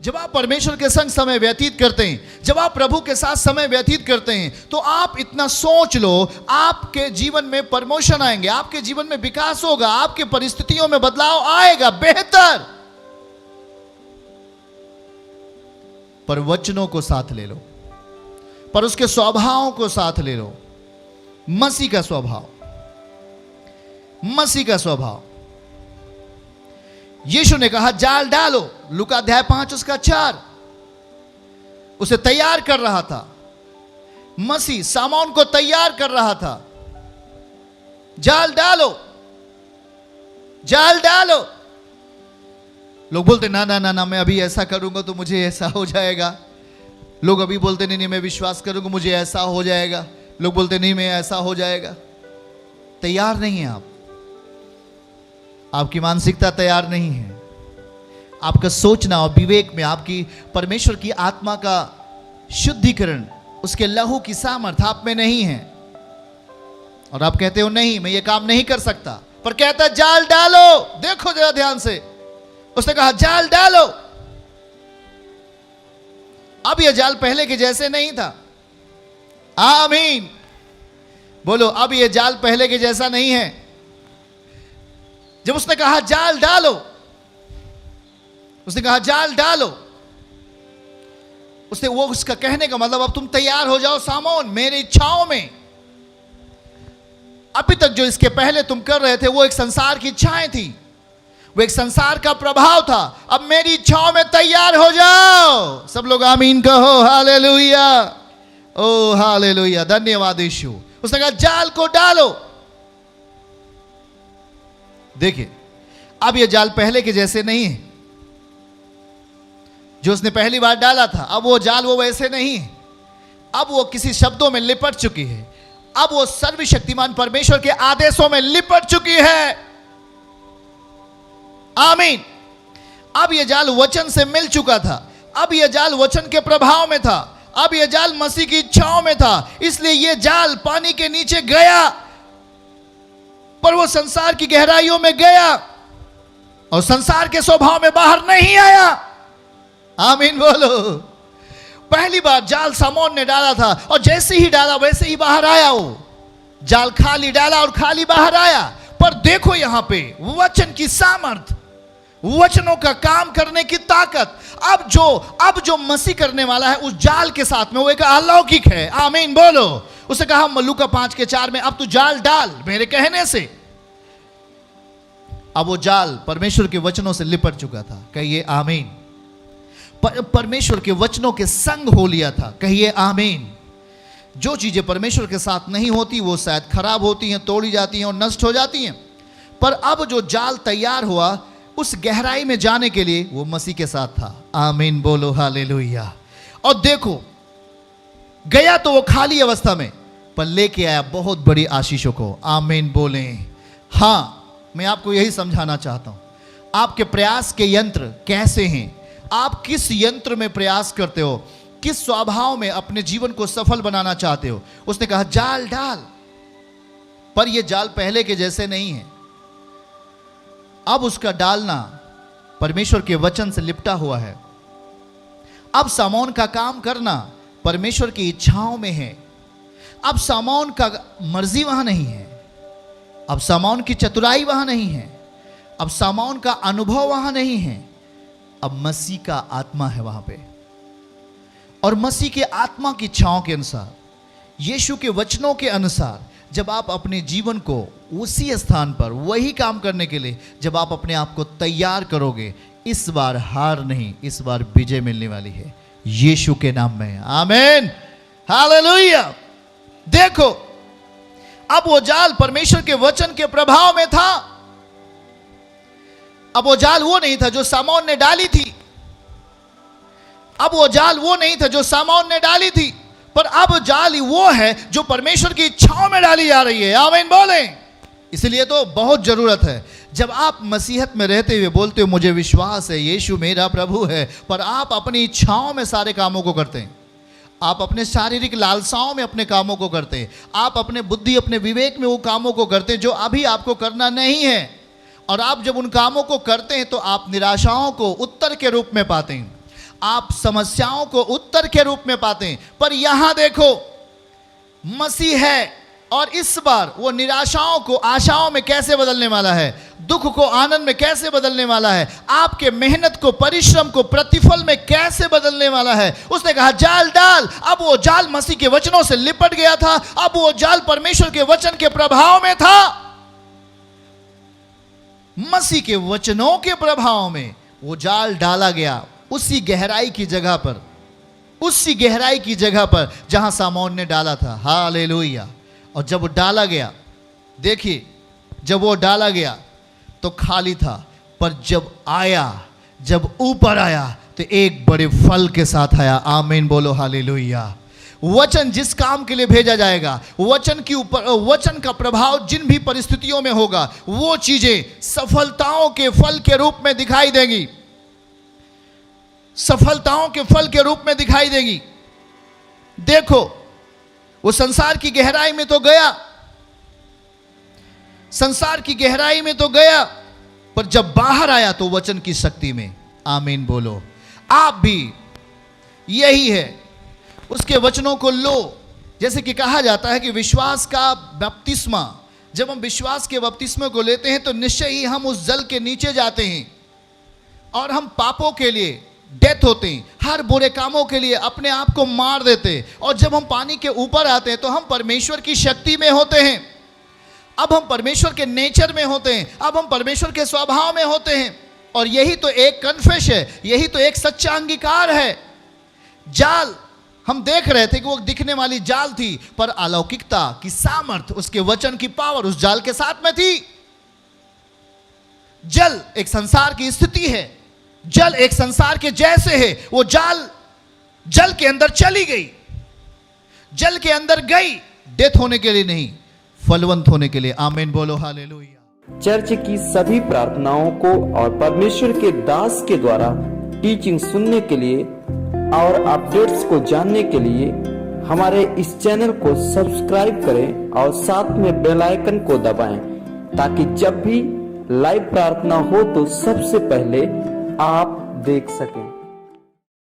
जब आप परमेश्वर के संग समय व्यतीत करते हैं, जब आप प्रभु के साथ समय व्यतीत करते हैं, तो आप इतना सोच लो, आपके जीवन में प्रमोशन आएंगे, आपके जीवन में विकास होगा, आपके परिस्थितियों में बदलाव आएगा, बेहतर। पर वचनों को साथ ले लो, पर उसके स्वभाव को साथ ले लो। मसीह का स्वभाव, मसीह का स्वभाव। यीशु ने कहा जाल डालो, लूका अध्याय 5 उसका 4। उसे तैयार कर रहा था, मसीह सामान को तैयार कर रहा था। जाल डालो, जाल डालो। लोग बोलते ना ना ना ना, मैं अभी ऐसा करूंगा तो मुझे ऐसा हो जाएगा। लोग अभी बोलते नहीं नहीं मैं विश्वास करूंगा मुझे ऐसा हो जाएगा। लोग बोलते नहीं मैं ऐसा हो जाएगा। तैयार नहीं है आप, आपकी मानसिकता तैयार नहीं है। आपका सोचना और विवेक में आपकी परमेश्वर की आत्मा का शुद्धिकरण, उसके लहू की सामर्थ आप में नहीं है। और आप कहते हो नहीं मैं ये काम नहीं कर सकता, पर कहता जाल डालो। देखो जरा ध्यान से, उसने कहा जाल डालो। अब यह जाल पहले के जैसे नहीं था। आमीन बोलो, अब यह जाल पहले के जैसा नहीं है। जब उसने कहा जाल डालो, उसने कहा जाल डालो, उसने वो उसका कहने का मतलब अब तुम तैयार हो जाओ सामोन मेरी इच्छाओं में। अभी तक जो इसके पहले तुम कर रहे थे वो एक संसार की इच्छाएं थी, वो एक संसार का प्रभाव था। अब मेरी इच्छाओं में तैयार हो जाओ। सब लोग आमीन कहो, हालेलुया, ओ हालेलुया, धन्यवाद यीशु। उसने कहा जाल को डालो। देखिए अब यह जाल पहले के जैसे नहीं है। जो उसने पहली बार डाला था, अब वो जाल वो वैसे नहीं है। अब वो किसी शब्दों में लिपट चुकी है। अब वो सर्वशक्तिमान परमेश्वर के आदेशों में लिपट चुकी है। आमीन। अब यह जाल वचन से मिल चुका था। अब यह जाल वचन के प्रभाव में था। अब यह जाल मसीह की इच्छाओं में था। इसलिए यह जाल पानी के नीचे गया, पर वो संसार की गहराइयों में गया और संसार के स्वभाव में बाहर नहीं आया। आमीन बोलो। पहली बार जाल सामोन ने डाला था और जैसे ही डाला वैसे ही बाहर आया। वो जाल खाली डाला और खाली बाहर आया। पर देखो यहां पे वचन की सामर्थ, वचनों का काम करने की ताकत। अब जो मसीह करने वाला है उस जाल के साथ में वो एक अलौकिक है। आमीन बोलो। उसे कहा लूका 5:4 में अब तू जाल डाल मेरे कहने से। अब वो जाल परमेश्वर के वचनों से लिपट चुका था। कहिए आमीन। परमेश्वर के वचनों के संग हो लिया था। कहिए आमीन। जो चीजें परमेश्वर के साथ नहीं होती वो शायद खराब होती हैं, तोड़ी जाती हैं और नष्ट हो जाती हैं। पर अब जो जाल तैयार हुआ उस गहराई में जाने के लिए वो मसीह के साथ था। आमीन बोलो, हालेलुया। और देखो गया तो वो खाली अवस्था में, पर लेके आया बहुत बड़ी आशीषों को। आमीन बोले। हां, मैं आपको यही समझाना चाहता हूं। आपके प्रयास के यंत्र कैसे हैं? आप किस यंत्र में प्रयास करते हो? किस स्वभाव में अपने जीवन को सफल बनाना चाहते हो? उसने कहा जाल डाल, पर यह जाल पहले के जैसे नहीं है। अब उसका डालना परमेश्वर के वचन से लिपटा हुआ है। अब सामोन का काम करना परमेश्वर की इच्छाओं में है। अब सामोन का मर्जी वहां नहीं है। अब सामोन की चतुराई वहां नहीं है। अब सामोन का अनुभव वहां नहीं है। अब मसीह का आत्मा है वहां पे। और मसीह के आत्मा की इच्छाओं के अनुसार, यीशु के वचनों के अनुसार जब आप अपने जीवन को उसी स्थान पर वही काम करने के लिए जब आप अपने आप को तैयार करोगे, इस बार हार नहीं, इस बार विजय मिलने वाली है यीशु के नाम में। आमीन, हालेलुया। देखो अब वो जाल परमेश्वर के वचन के प्रभाव में था। अब वो जाल वो नहीं था जो सामोन ने डाली थी। अब वो जाल वो नहीं था जो सामोन ने डाली थी, पर अब जाल वो है जो परमेश्वर की इच्छाओं में डाली जा रही है। आमीन बोले। इसलिए तो बहुत जरूरत है, जब आप मसीहत में रहते हुए बोलते हो मुझे विश्वास है यीशु मेरा प्रभु है, पर आप अपनी इच्छाओं में सारे कामों को करते हैं। आप अपने शारीरिक लालसाओं में अपने कामों को करते हैं। आप अपने बुद्धि, अपने विवेक में वो कामों को करते हैं जो अभी आपको करना नहीं है। और आप जब उन कामों को करते हैं तो आप निराशाओं को उत्तर के रूप में पाते हैं। आप समस्याओं को उत्तर के रूप में पाते हैं। पर यहां देखो, मसीह है और इस बार वो निराशाओं को आशाओं में कैसे बदलने वाला है, दुख को आनंद में कैसे बदलने वाला है, आपके मेहनत को, परिश्रम को प्रतिफल में कैसे बदलने वाला है। उसने कहा जाल डाल। अब वो जाल मसीह के वचनों से लिपट गया था। अब वो जाल परमेश्वर के वचन के प्रभाव में था। मसीह के वचनों के प्रभाव में वो जाल डाला गया, उसी गहराई की जगह पर, उसी गहराई की जगह पर जहां सामौन ने डाला था। हालेलुया। और जब वो डाला गया, देखिए, जब वो डाला गया तो खाली था, पर जब आया, जब ऊपर आया तो एक बड़े फल के साथ आया। आमीन बोलो हालेलुया। वचन जिस काम के लिए भेजा जाएगा, वचन के ऊपर, वचन का प्रभाव जिन भी परिस्थितियों में होगा, वो चीजें सफलताओं के फल के रूप में दिखाई देंगी, सफलताओं के फल के रूप में दिखाई देगी। देखो, वो संसार की गहराई में तो गया, संसार की गहराई में तो गया, पर जब बाहर आया तो वचन की शक्ति में। आमीन बोलो। आप भी यही है, उसके वचनों को लो। जैसे कि कहा जाता है कि विश्वास का बपतिस्मा, जब हम विश्वास के बपतिस्मे को लेते हैं तो निश्चय ही हम उस जल के नीचे जाते हैं और हम पापों के लिए डेथ होते हैं, हर बुरे कामों के लिए अपने आप को मार देते हैं। और जब हम पानी के ऊपर आते हैं तो हम परमेश्वर की शक्ति में होते हैं। अब हम परमेश्वर के नेचर में होते हैं, अब हम परमेश्वर के स्वभाव में होते हैं। और यही तो एक कन्फेश है, यही तो एक सच्चा अंगीकार है। जाल हम देख रहे थे कि वो दिखने वाली जाल थी, पर अलौकिकता की सामर्थ, उसके वचन की पावर उस जाल के साथ में थी। जल एक संसार की स्थिति है, जल एक संसार के जैसे है। वो जाल जल के अंदर चली गई, जल के अंदर गई, डेथ होने के लिए नहीं, फलवंत होने के लिए। आमीन बोलो हालेलुया। चर्च की सभी प्रार्थनाओं को और परमेश्वर के दास के द्वारा टीचिंग सुनने के लिए और अपडेट्स को जानने के लिए हमारे इस चैनल को सब्सक्राइब करें और साथ में बेल आइकन को दबाएं, ताकि जब भी लाइव प्रार्थना हो तो सबसे पहले आप देख सकें।